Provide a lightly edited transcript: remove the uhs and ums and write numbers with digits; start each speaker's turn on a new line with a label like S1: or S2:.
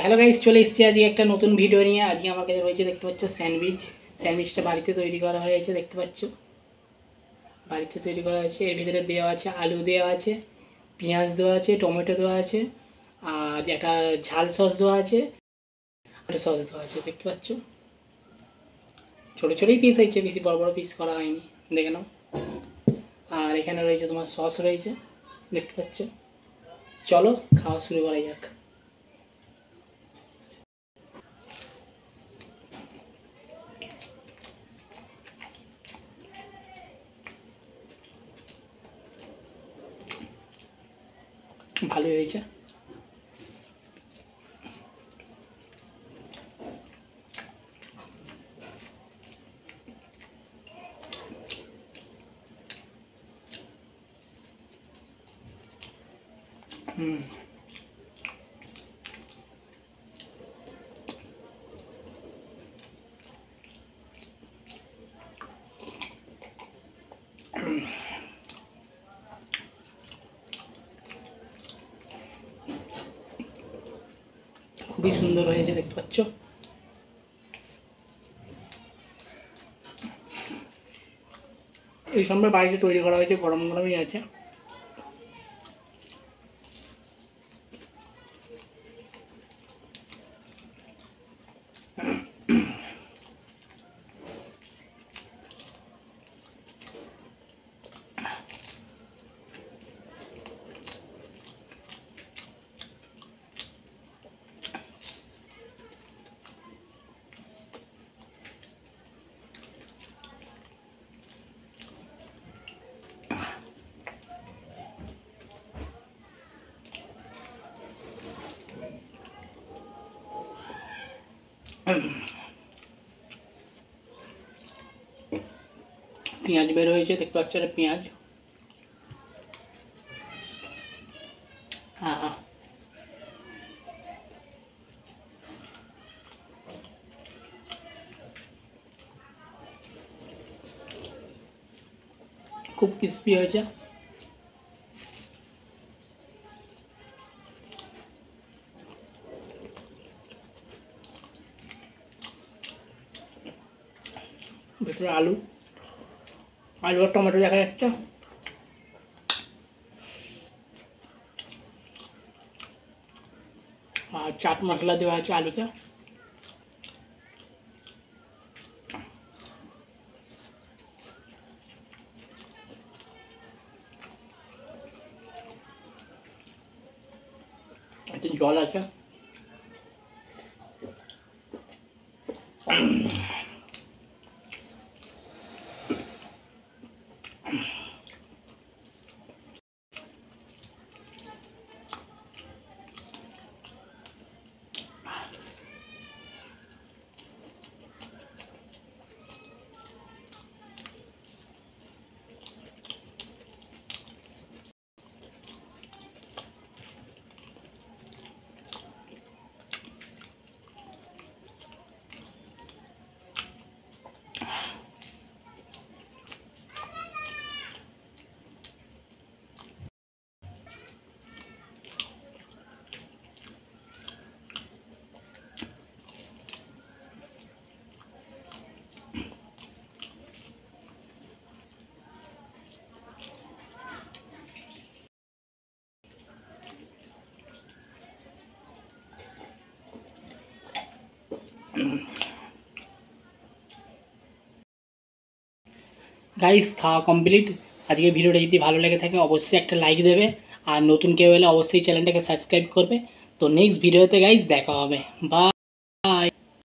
S1: Hello guys, চলে এসেছি আজকে একটা নতুন ভিডিও নিয়ে। আজকে আমার কাছে রয়েছে, দেখতে পাচ্ছ, স্যান্ডউইচটা বাড়িতে তৈরি করা হয়েছে। দেখতে পাচ্ছ বাড়িতে তৈরি করা আছে। এর ভিতরে দেওয়া আছে আলু, দেওয়া আছে পেঁয়াজ, দেওয়া আছে টমেটো, দেওয়া আছে আর একটা ঝাল সস দেওয়া আছে, একটা সস দেওয়া আছে। দেখতে পাচ্ছ ছোটো ছোটোই পিস হয়েছে, বেশি বড় বড় পিস করা হয়নি, দেখে নাও। আর এখানে রয়েছে তোমার সস রয়েছে, দেখতে পাচ্ছ। চলো খাওয়া শুরু করা যাক। ভালোই হয়েছে। খুবই সুন্দর হয়েছে, দেখতে পাচ্ছ। এই সময় বাড়িতে তৈরি করা হয়েছে, গরম গরমই আছে। পেঁয়াজ বের হয়েছে, দেখতে পাচ্ছ, এটা পেঁয়াজ। হ্যাঁ, খুব ক্রিস্পি হয়েছে। ভেতরে আলু আর টমেটো দেখা যাচ্ছে। আর চাট মশলা দেওয়া আছে আলুতে। একটু জল আছে। গাইস, খাওয়া কমপ্লিট। আজকে ভিডিওটা যদি ভালো লেগে থাকে অবশ্যই একটা লাইক দেবে, আর নতুন কেউ এলে অবশ্যই চ্যানেলটাকে সাবস্ক্রাইব করবে। তো নেক্সট ভিডিওতে গাইস দেখা হবে। বাই।